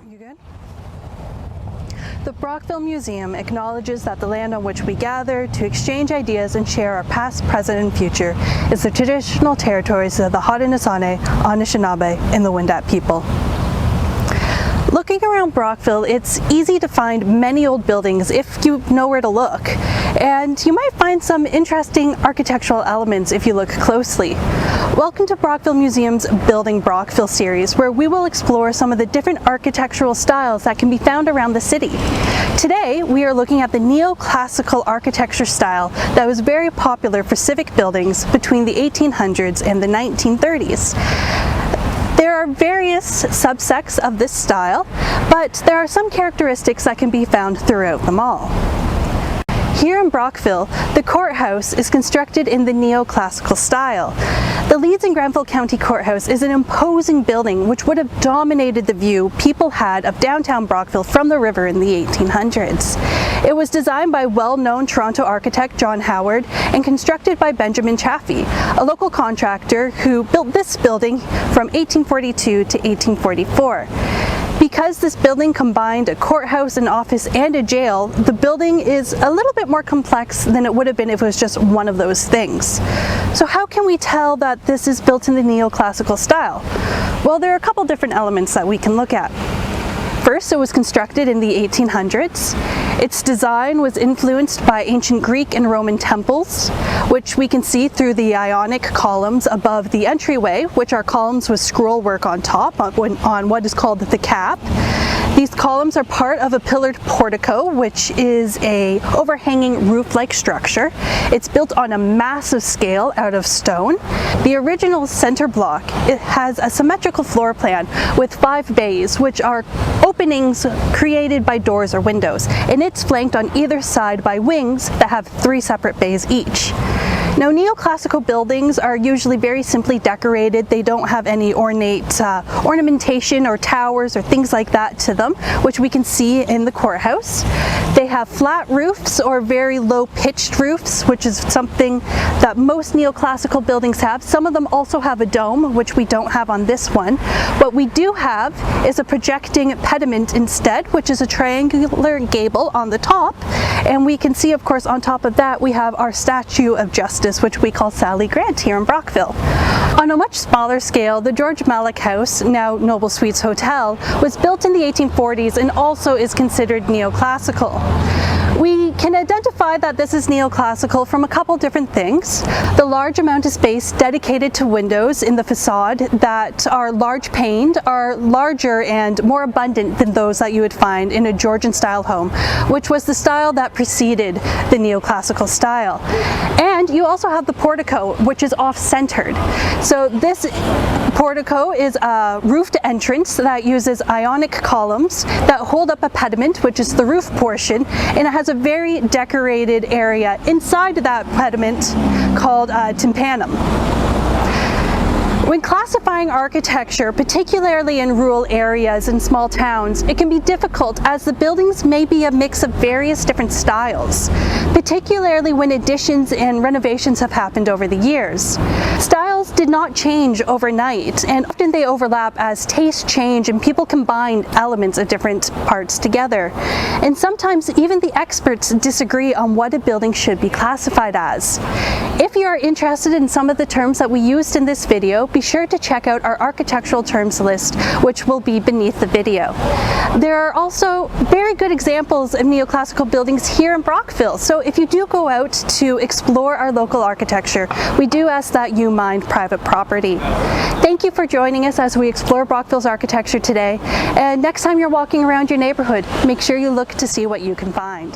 You good? The Brockville Museum acknowledges that the land on which we gather to exchange ideas and share our past, present, and future is the traditional territories of the Haudenosaunee, Anishinaabe, and the Wendat people. Looking around Brockville, it's easy to find many old buildings if you know where to look, and you might find some interesting architectural elements if you look closely. Welcome to Brockville Museum's Building Brockville series, where we will explore some of the different architectural styles that can be found around the city. Today, we are looking at the Neoclassical Architecture style that was very popular for civic buildings between the 1800s and the 1930s. There are various subsects of this style, but there are some characteristics that can be found throughout them all. Here in Brockville, the courthouse is constructed in the neoclassical style. The Leeds and Grenfell County Courthouse is an imposing building which would have dominated the view people had of downtown Brockville from the river in the 1800s. It was designed by well-known Toronto architect John Howard and constructed by Benjamin Chaffee, a local contractor who built this building from 1842 to 1844. Because this building combined a courthouse, an office, and a jail, the building is a little bit more complex than it would have been if it was just one of those things. So how can we tell that this is built in the neoclassical style? Well, there are a couple different elements that we can look at. First, it was constructed in the 1800s. Its design was influenced by ancient Greek and Roman temples, which we can see through the Ionic columns above the entryway, which are columns with scroll work on top on what is called the cap. These columns are part of a pillared portico, which is a overhanging roof-like structure. It's built on a massive scale out of stone. The original center block, it has a symmetrical floor plan with 5 bays, which are openings created by doors or windows, and it's flanked on either side by wings that have 3 separate bays each. Now, neoclassical buildings are usually very simply decorated. They don't have any ornate ornamentation or towers or things like that to them, which we can see in the courthouse. They have flat roofs or very low pitched roofs, which is something that most neoclassical buildings have. Some of them also have a dome, which we don't have on this one. What we do have is a projecting pediment instead, which is a triangular gable on the top. And we can see, of course, on top of that, we have our Statue of Justice, which we call Sally Grant here in Brockville. On a much smaller scale, the George Malek House, now Noble Suites Hotel, was built in the 1840s and also is considered neoclassical. We can identify that this is neoclassical from a couple different things. The large amount of space dedicated to windows in the facade that are large paned are larger and more abundant than those that you would find in a Georgian style home, which was the style that preceded the neoclassical style. And you also have the portico, which is off-centered. So this portico is a roofed entrance that uses Ionic columns that hold up a pediment, which is the roof portion, and it has a very decorated area inside that pediment called tympanum. When classifying architecture, particularly in rural areas and small towns, it can be difficult as the buildings may be a mix of various different styles, particularly when additions and renovations have happened over the years. Styles did not change overnight, and often they overlap as tastes change and people combine elements of different parts together. And sometimes even the experts disagree on what a building should be classified as. If you are interested in some of the terms that we used in this video, be sure to check out our architectural terms list, which will be beneath the video. There are also very good examples of neoclassical buildings here in Brockville, so if you do go out to explore our local architecture, we do ask that you mind private property. Thank you for joining us as we explore Brockville's architecture today, and next time you're walking around your neighborhood, make sure you look to see what you can find.